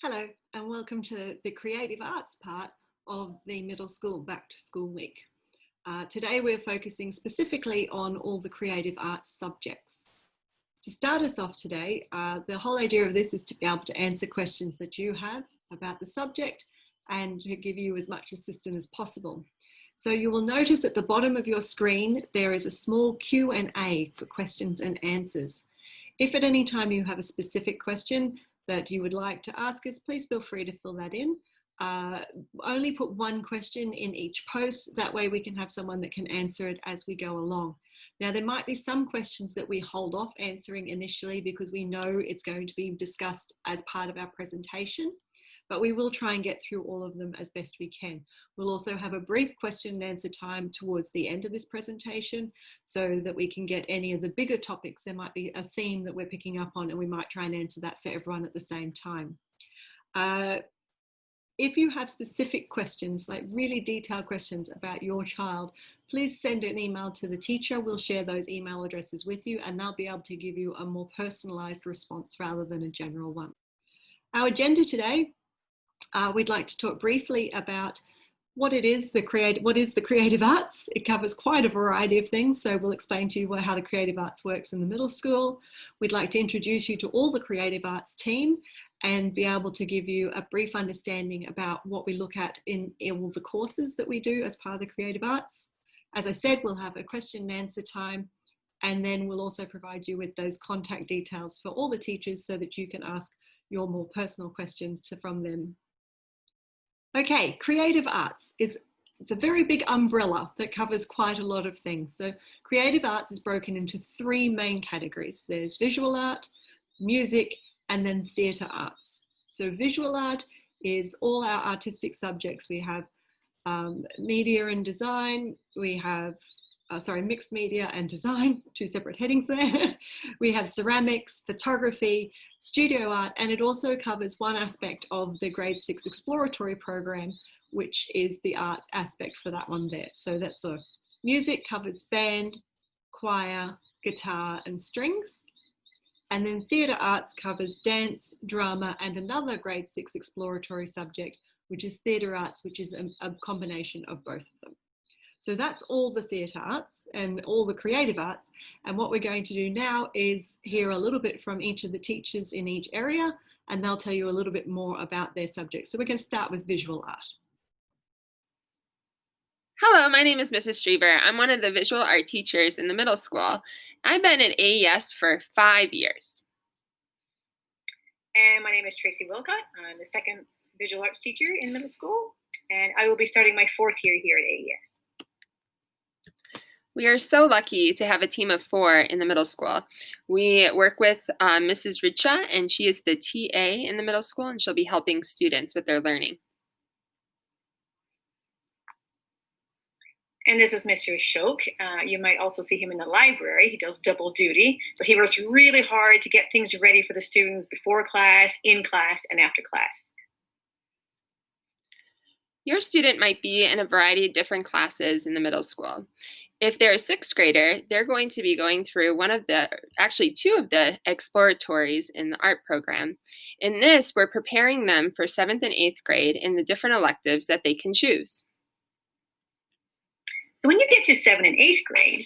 Hello and welcome to the creative arts part of the middle school back to school week. Today we're focusing specifically on all the creative arts subjects. To start us off today, the whole idea of this is to be able to answer questions that you have about the subject and to give you as much assistance as possible. So you will notice at the bottom of your screen there is a small Q&A for questions and answers. If at any time you have a specific question that you would like to ask us, please feel free to fill that in. Only put one question in each post. That way we can have someone that can answer it as we go along. Now, there might be some questions that we hold off answering initially because we know it's going to be discussed as part of our presentation, but we will try and get through all of them as best we can. We'll also have a brief question and answer time towards the end of this presentation so that we can get any of the bigger topics. There might be a theme that we're picking up on and we might try and answer that for everyone at the same time. If you have specific questions, like really detailed questions about your child, please send an email to the teacher. We'll share those email addresses with you and they'll be able to give you a more personalized response rather than a general one. Our agenda today, we'd like to talk briefly about what is the creative arts. It covers quite a variety of things, so we'll explain to you how the creative arts works in the middle school. We'd like to introduce you to all the creative arts team and be able to give you a brief understanding about what we look at in all the courses that we do as part of the creative arts. As I said, we'll have a question and answer time, and then we'll also provide you with those contact details for all the teachers so that you can ask your more personal questions from them. Okay, creative arts it's a very big umbrella that covers quite a lot of things. So creative arts is broken into three main categories. There's visual art, music, and then theatre arts. So visual art is all our artistic subjects. We have media and design, we have mixed media and design, two separate headings there. We have ceramics, photography, studio art, and it also covers one aspect of the grade 6 exploratory program, which is the arts aspect for that one there. So that's music covers band, choir, guitar, and strings. And then theatre arts covers dance, drama, and another grade 6 exploratory subject, which is theatre arts, which is a combination of both of them. So that's all the theatre arts and all the creative arts. And what we're going to do now is hear a little bit from each of the teachers in each area, and they'll tell you a little bit more about their subjects. So we're going to start with visual art. Hello, my name is Mrs. Strever. I'm one of the visual art teachers in the middle school. I've been at AES for 5 years. And my name is Tracy Wilcott. I'm the second visual arts teacher in middle school, and I will be starting my 4th year here at AES. We are so lucky to have a team of 4 in the middle school. We work with Mrs. Richa, and she is the TA in the middle school, and she'll be helping students with their learning. And this is Mr. Ashok. You might also see him in the library. He does double duty, but he works really hard to get things ready for the students before class, in class, and after class. Your student might be in a variety of different classes in the middle school. If they're a 6th grader, they're going to be going through actually two of the exploratories in the art program. In this, we're preparing them for 7th and 8th grade in the different electives that they can choose. So when you get to 7th and 8th grade,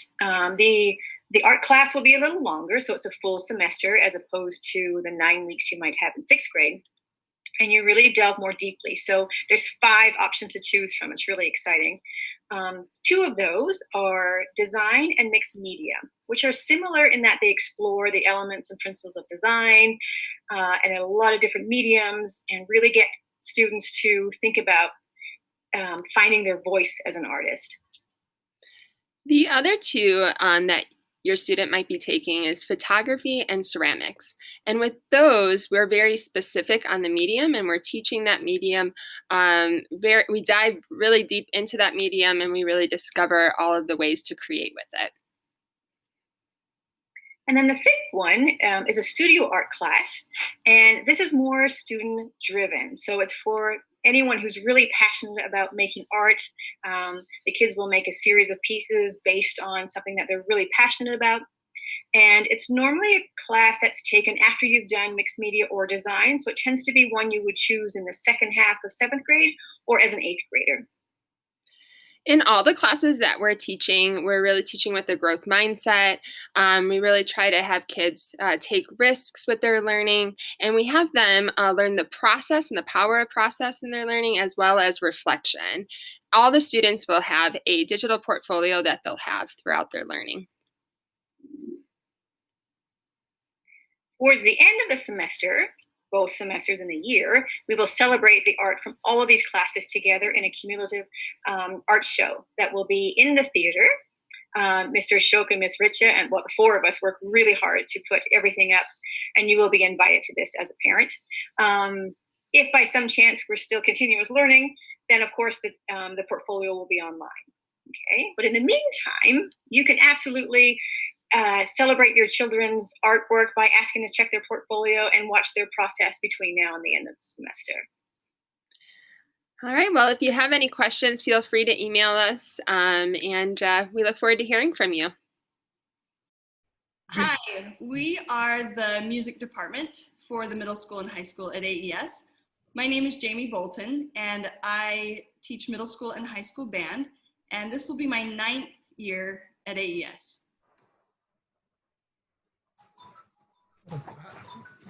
the art class will be a little longer, so it's a full semester as opposed to the 9 weeks you might have in 6th grade. And you really delve more deeply. So there's 5 options to choose from. It's really exciting. 2 of those are design and mixed media, which are similar in that they explore the elements and principles of design and a lot of different mediums and really get students to think about finding their voice as an artist. The other 2 that your student might be taking is photography and ceramics. And with those, we're very specific on the medium, and we're teaching that medium. We dive really deep into that medium, and we really discover all of the ways to create with it. And then the 5th one is a studio art class, and this is more student driven. So it's for anyone who's really passionate about making art. The kids will make a series of pieces based on something that they're really passionate about. And it's normally a class that's taken after you've done mixed media or design. So it tends to be one you would choose in the second half of 7th grade or as an 8th grader. In all the classes that we're teaching, we're really teaching with a growth mindset. We really try to have kids take risks with their learning, and we have them learn the process and the power of process in their learning, as well as reflection. All the students will have a digital portfolio that they'll have throughout their learning. Towards the end of the semester, both semesters in the year, we will celebrate the art from all of these classes together in a cumulative art show that will be in the theater. Mr. Ashok and Ms. Richa and the 4 of us work really hard to put everything up, and you will be invited to this as a parent. If by some chance we're still continuous learning, then of course the portfolio will be online. Okay, but in the meantime, you can absolutely celebrate your children's artwork by asking to check their portfolio and watch their process between now and the end of the semester. All right, well, if you have any questions, feel free to email us, and we look forward to hearing from you. Hi, we are the music department for the middle school and high school at AES. My name is Jamie Bolton, and I teach middle school and high school band, and this will be my 9th year at AES.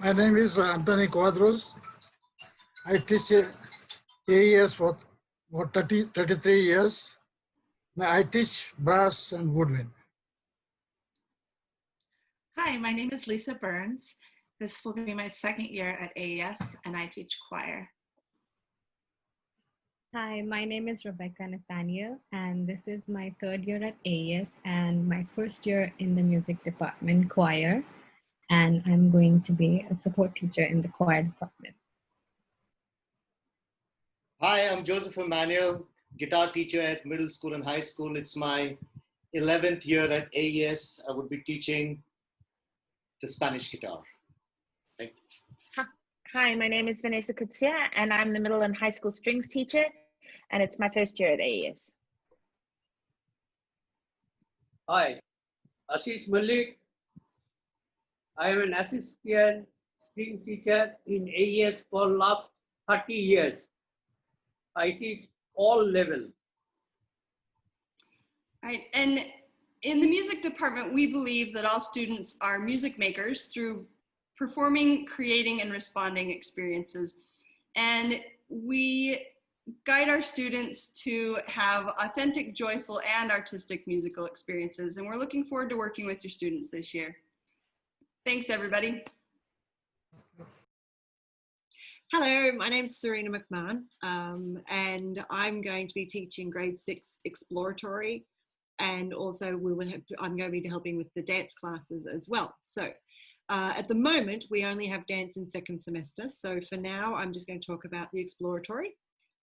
My name is Anthony Quadros. I teach AES for 33 years. I teach brass and woodwind. Hi, my name is Lisa Burns. This will be my 2nd year at AES, and I teach choir. Hi, my name is Rebecca Nathaniel, and this is my 3rd year at AES and my 1st year in the music department choir, and I'm going to be a support teacher in the choir department. Hi, I'm Joseph Emmanuel, guitar teacher at middle school and high school. It's my 11th year at AES. I would be teaching the Spanish guitar. Thank you. Hi, my name is Vanessa Kutsia, and I'm the middle and high school strings teacher, and it's my 1st year at AES. Hi, Ashish Malik. I am an assistant string teacher in AES for last 30 years. I teach all levels. Right, and in the music department, we believe that all students are music makers through performing, creating, and responding experiences. And we guide our students to have authentic, joyful, and artistic musical experiences. And we're looking forward to working with your students this year. Thanks, everybody. Hello, my name is Serena McMahon, and I'm going to be teaching grade 6 exploratory, and also I'm going to be helping with the dance classes as well. So at the moment, we only have dance in 2nd semester. So for now, I'm just going to talk about the exploratory,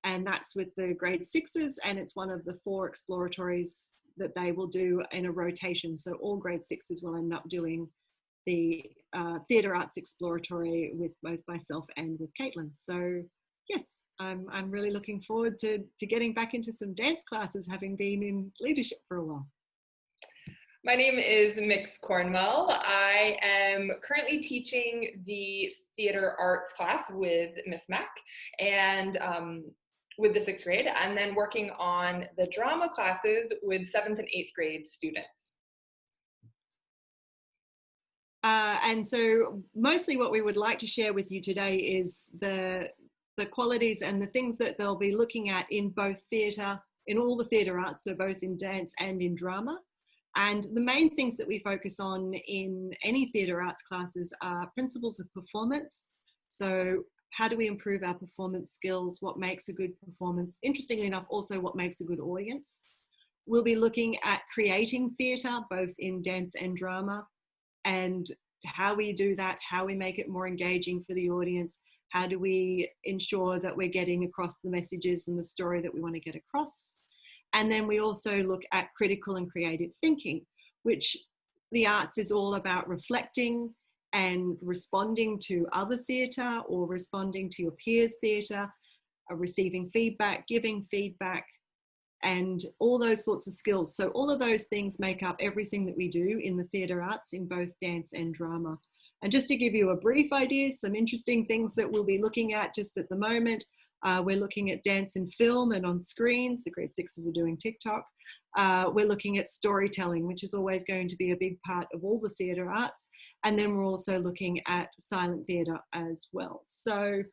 and that's with the grade 6s, and it's one of the 4 exploratories that they will do in a rotation. So all grade 6s will end up doing the theatre arts exploratory with both myself and with Caitlin. So yes, I'm really looking forward to getting back into some dance classes, having been in leadership for a while. My name is Mix Cornwell. I am currently teaching the theater arts class with Miss Mac and with the 6th grade, and then working on the drama classes with 7th and 8th grade students. And so mostly what we would like to share with you today is the qualities and the things that they'll be looking at in both theatre, in all the theatre arts, so both in dance and in drama. And the main things that we focus on in any theatre arts classes are principles of performance. So how do we improve our performance skills? What makes a good performance? Interestingly enough, also what makes a good audience. We'll be looking at creating theatre, both in dance and drama, and how we do that, how we make it more engaging for the audience, how do we ensure that we're getting across the messages and the story that we want to get across. And then we also look at critical and creative thinking, which the arts is all about reflecting and responding to other theatre or responding to your peers' theatre, receiving feedback, giving feedback, and all those sorts of skills. So all of those things make up everything that we do in the theatre arts in both dance and drama. And just to give you a brief idea, some interesting things that we'll be looking at just at the moment. We're looking at dance in film and on screens. The grade sixes are doing TikTok. We're looking at storytelling, which is always going to be a big part of all the theatre arts. And then we're also looking at silent theatre as well. So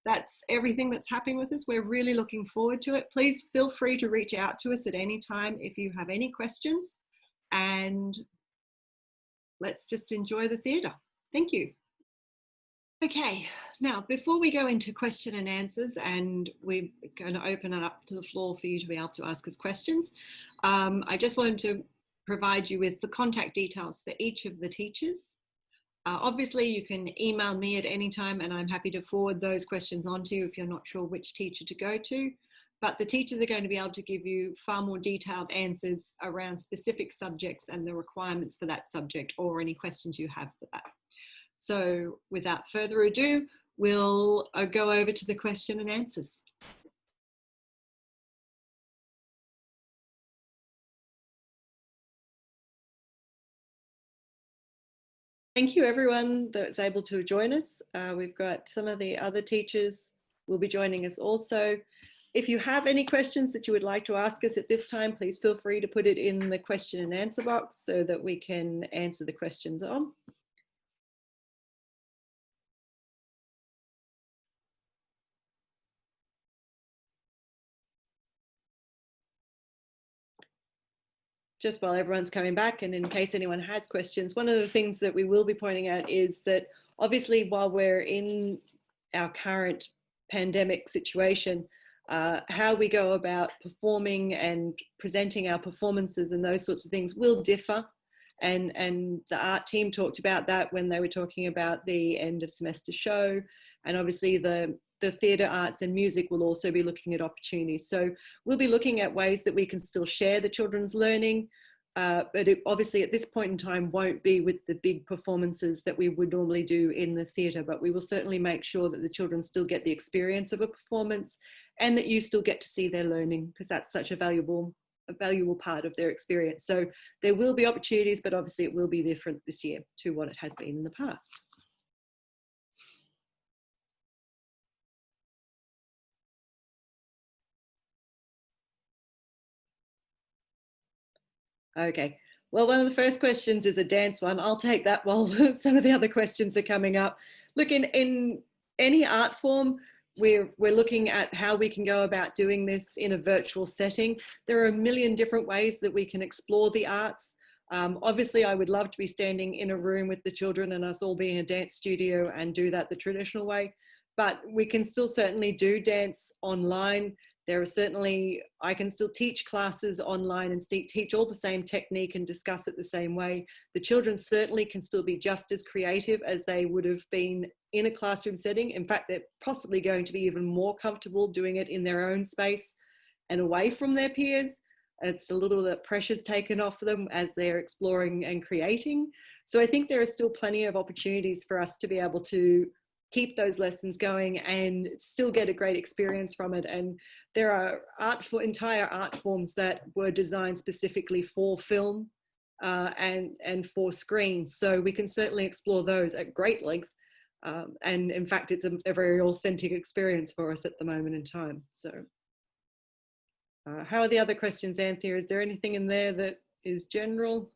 that's everything that's happening with us. We're really looking forward to it. Please feel free to reach out to us at any time if you have any questions. And let's just enjoy the theatre. Thank you. Okay, now before we go into question and answers, and we're going to open it up to the floor for you to be able to ask us questions, I just wanted to provide you with the contact details for each of the teachers. Obviously, you can email me at any time and I'm happy to forward those questions on to you if you're not sure which teacher to go to. But the teachers are going to be able to give you far more detailed answers around specific subjects and the requirements for that subject or any questions you have for that. So without further ado, we'll go over to the question and answers. Thank you everyone that's able to join us. We've got some of the other teachers will be joining us also. If you have any questions that you would like to ask us at this time, please feel free to put it in the question and answer box so that we can answer the questions on. Just while everyone's coming back, and in case anyone has questions, one of the things that we will be pointing out is that obviously while we're in our current pandemic situation, how we go about performing and presenting our performances and those sorts of things will differ. And the art team talked about that when they were talking about the end of semester show. And obviously the theatre arts and music will also be looking at opportunities. So we'll be looking at ways that we can still share the children's learning, but it obviously at this point in time won't be with the big performances that we would normally do in the theatre, but we will certainly make sure that the children still get the experience of a performance and that you still get to see their learning, because that's such a valuable part of their experience. So there will be opportunities, but obviously it will be different this year to what it has been in the past. Okay, well, one of the first questions is a dance one. I'll take that while some of the other questions are coming up. Look, in any art form, we're looking at how we can go about doing this in a virtual setting. There are a million different ways that we can explore the arts. Obviously, I would love to be standing in a room with the children and us all being a dance studio and do that the traditional way, but we can still certainly do dance online. There are certainly, I can still teach classes online and teach all the same technique and discuss it the same way. The children certainly can still be just as creative as they would have been in a classroom setting. In fact, they're possibly going to be even more comfortable doing it in their own space and away from their peers. It's a little that pressure's taken off them as they're exploring and creating. So I think there are still plenty of opportunities for us to be able to keep those lessons going and still get a great experience from it. And there are entire art forms that were designed specifically for film and for screen. So we can certainly explore those at great length. And in fact, it's a very authentic experience for us at the moment in time. So how are the other questions, Anthea? Is there anything in there that is general?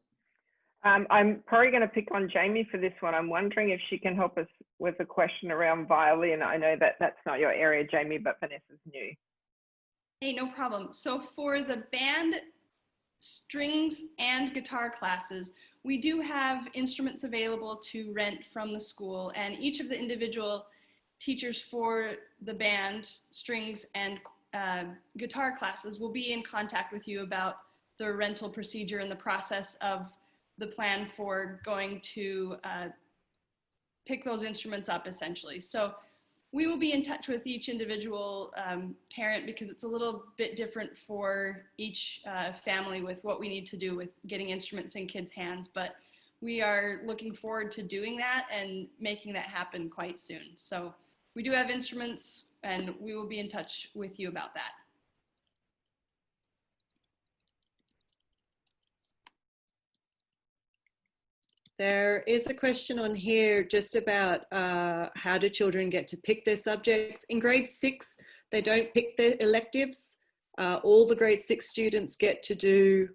I'm probably going to pick on Jamie for this one. I'm wondering if she can help us with a question around violin. I know that that's not your area, Jamie, but Vanessa's new. Hey, no problem. So for the band, strings, and guitar classes, we do have instruments available to rent from the school, and each of the individual teachers for the band, strings, and guitar classes will be in contact with you about the rental procedure and the process of the plan for going to pick those instruments up, essentially. So we will be in touch with each individual parent, because it's a little bit different for each family with what we need to do with getting instruments in kids' hands. But we are looking forward to doing that and making that happen quite soon. So we do have instruments, and we will be in touch with you about that. There is a question on here just about how do children get to pick their subjects. In grade 6, they don't pick their electives. All the grade 6 students get to do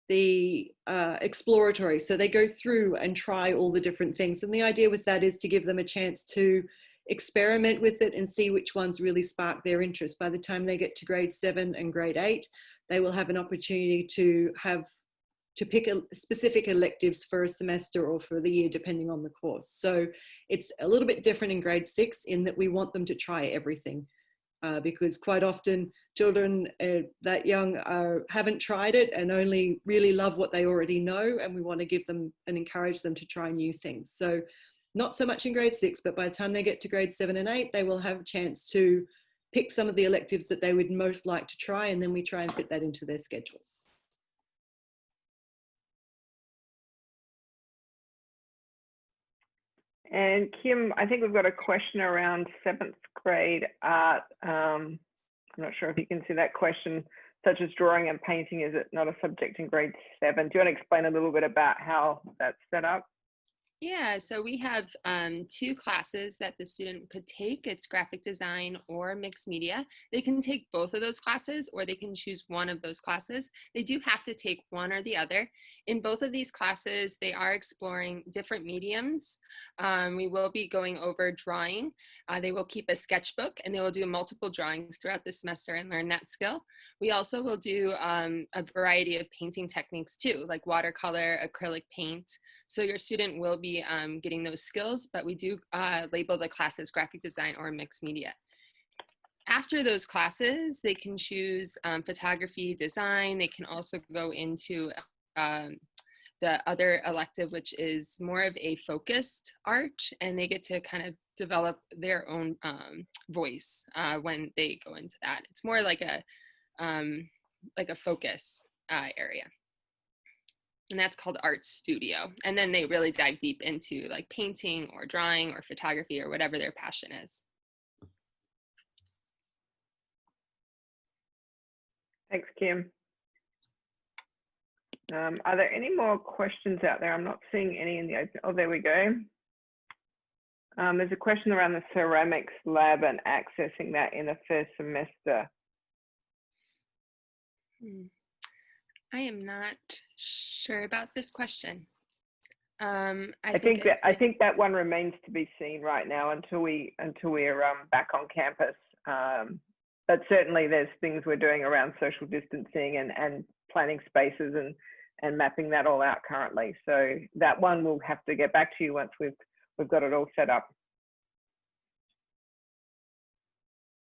the exploratory. So they go through and try all the different things. And the idea with that is to give them a chance to experiment with it and see which ones really spark their interest. By the time they get to grade 7 and grade 8, they will have an opportunity to pick specific electives for a semester or for the year, depending on the course. So it's a little bit different in grade 6 in that we want them to try everything. Because quite often children that young haven't tried it and only really love what they already know, and we want to give them and encourage them to try new things. So not so much in grade 6, but by the time they get to grade 7 and 8, they will have a chance to pick some of the electives that they would most like to try, and then we try and fit that into their schedules. And Kim, I think we've got a question around 7th grade art. I'm not sure if you can see that question, such as drawing and painting. Is it not a subject in grade 7? Do you want to explain a little bit about how that's set up? Yeah, so we have 2 classes that the student could take. It's graphic design or mixed media. They can take both of those classes, or they can choose one of those classes. They do have to take one or the other. In both of these classes, they are exploring different mediums. We will be going over drawing. They will keep a sketchbook, and they will do multiple drawings throughout the semester and learn that skill. We also will do a variety of painting techniques too, like watercolor, acrylic paint. So your student will be getting those skills, but we do label the class as graphic design or mixed media. After those classes, they can choose photography, design. They can also go into the other elective, which is more of a focused art, and they get to kind of develop their own voice when they go into that. It's more like a focus area. And that's called Art Studio. And then they really dive deep into like painting or drawing or photography or whatever their passion is. Thanks, Kim. Are there any more questions out there? I'm not seeing any in the open. Oh, there we go. There's a question around the ceramics lab and accessing that in the first semester. I am not sure about this question. I think that one remains to be seen right now until we're back on campus. But certainly there's things we're doing around social distancing and planning spaces and mapping that all out currently. So that one we'll have to get back to you once we've got it all set up.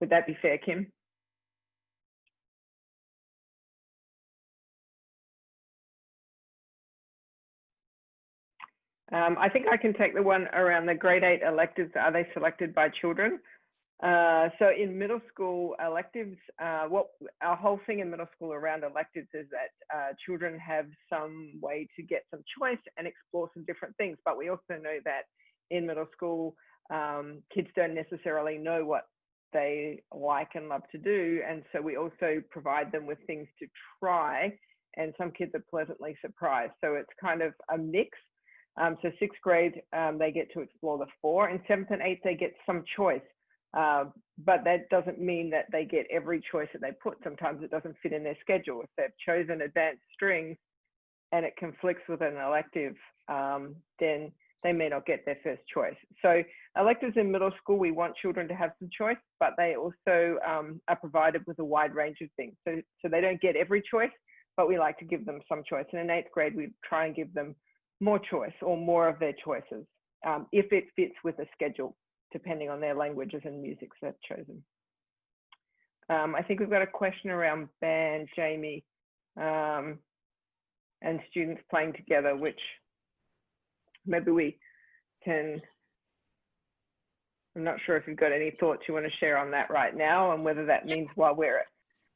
Would that be fair, Kim? I think I can take the one around the grade 8 electives. Are they selected by children? So in middle school electives, what our whole thing in middle school around electives is that children have some way to get some choice and explore some different things. But we also know that in middle school, kids don't necessarily know what they like and love to do. And so we also provide them with things to try, and some kids are pleasantly surprised. So it's kind of a mix. So 6th grade, they get to explore the 4. In 7th and 8th, they get some choice. But that doesn't mean that they get every choice that they put. Sometimes it doesn't fit in their schedule. If they've chosen advanced strings and it conflicts with an elective, then they may not get their first choice. So electives in middle school, we want children to have some choice, but they also are provided with a wide range of things. So they don't get every choice, but we like to give them some choice. And in 8th grade, we try and give them more choice or more of their choices if it fits with a schedule, depending on their languages and musics they've chosen. I think we've got a question around band, Jamie, and students playing together, which maybe we can, I'm not sure if you've got any thoughts you want to share on that right now, and whether that means while we're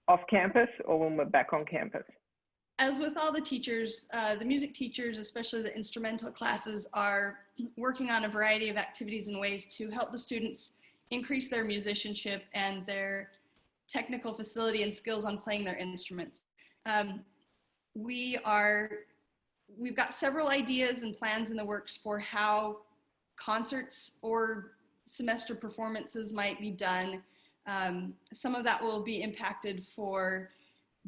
off campus or when we're back on campus. As with all the teachers, the music teachers, especially the instrumental classes, are working on a variety of activities and ways to help the students increase their musicianship and their technical facility and skills on playing their instruments. We are we've got several ideas and plans in the works for how concerts or semester performances might be done. Some of that will be impacted for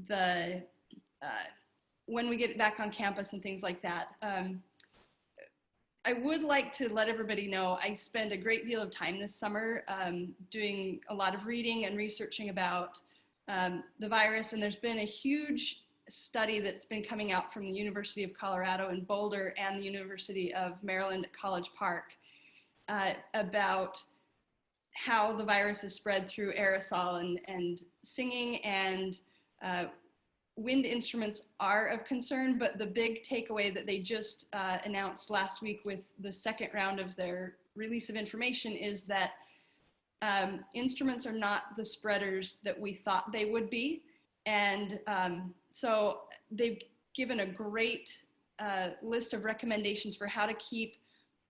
the when we get back on campus and things like that. I would like to let everybody know I spend a great deal of time this summer doing a lot of reading and researching about the virus, and there's been a huge study that's been coming out from the University of Colorado in Boulder and the University of Maryland at College Park about how the virus is spread through aerosol, and singing and wind instruments are of concern, but the big takeaway that they just announced last week with the second round of their release of information is that instruments are not the spreaders that we thought they would be. And so they've given a great list of recommendations for how to keep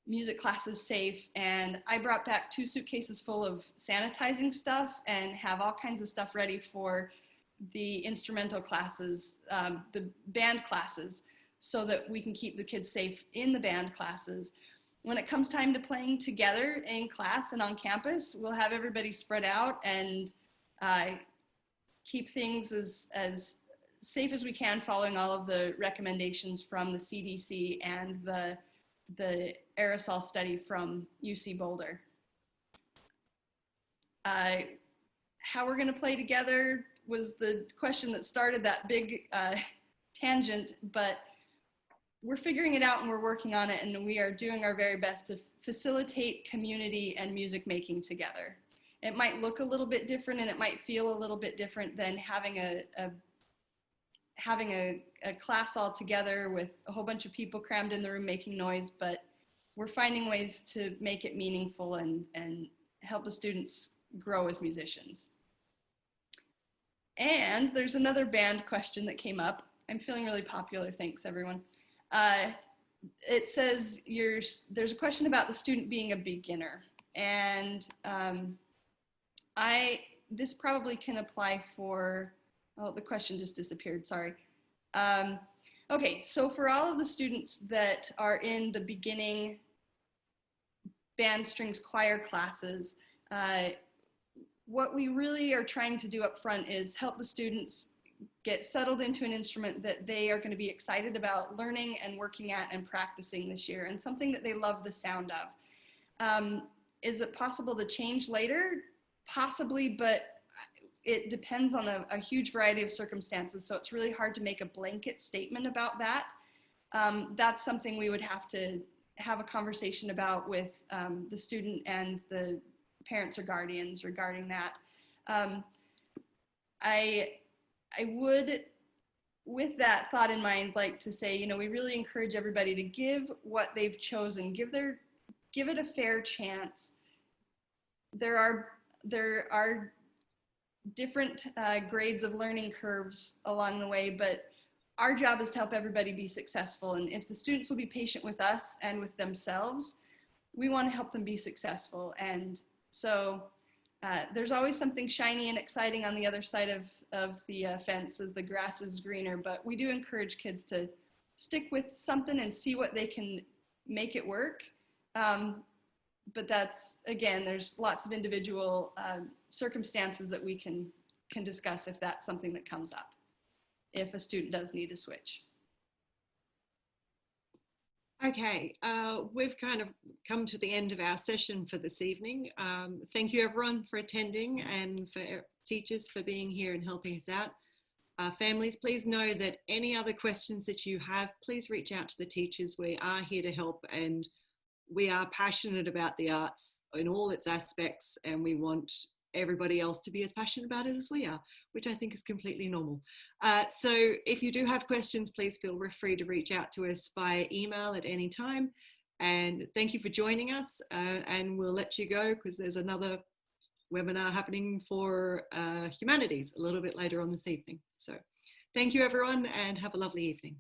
music classes safe. And I brought back 2 suitcases full of sanitizing stuff and have all kinds of stuff ready for the instrumental classes, the band classes, so that we can keep the kids safe in the band classes. When it comes time to playing together in class and on campus, we'll have everybody spread out and keep things as safe as we can, following all of the recommendations from the CDC and the aerosol study from UC Boulder. How we're going to play together was the question that started that big tangent, but we're figuring it out and we're working on it, and we are doing our very best to facilitate community and music making together. It might look a little bit different and it might feel a little bit different than having a class all together with a whole bunch of people crammed in the room making noise, but we're finding ways to make it meaningful and help the students grow as musicians. And there's another band question that came up. I'm feeling really popular, thanks everyone. It says there's a question about the student being a beginner, and this probably can apply for, oh, the question just disappeared, sorry. Okay, so for all of the students that are in the beginning band, strings, choir classes, what we really are trying to do up front is help the students get settled into an instrument that they are going to be excited about learning and working at and practicing this year, and something that they love the sound of. Is it possible to change later? Possibly, but it depends on a huge variety of circumstances, so it's really hard to make a blanket statement about that. That's something we would have to have a conversation about with the student and the parents or guardians regarding that. I would, with that thought in mind, like to say, we really encourage everybody to give what they've chosen, give it a fair chance. There are different grades of learning curves along the way, but our job is to help everybody be successful. And if the students will be patient with us and with themselves, we want to help them be successful. And so there's always something shiny and exciting on the other side of the fence as the grass is greener, but we do encourage kids to stick with something and see what they can make it work. But that's, again, there's lots of individual circumstances that we can discuss if that's something that comes up, if a student does need to switch. Okay, we've kind of come to the end of our session for this evening. Thank you everyone for attending, and for teachers for being here and helping us out. Families, please know that any other questions that you have, please reach out to the teachers. We are here to help, and we are passionate about the arts in all its aspects, and we want everybody else to be as passionate about it as we are, which I think is completely normal. So if you do have questions, please feel free to reach out to us via email at any time. And thank you for joining us, and we'll let you go because there's another webinar happening for humanities a little bit later on this evening. So thank you everyone, and have a lovely evening.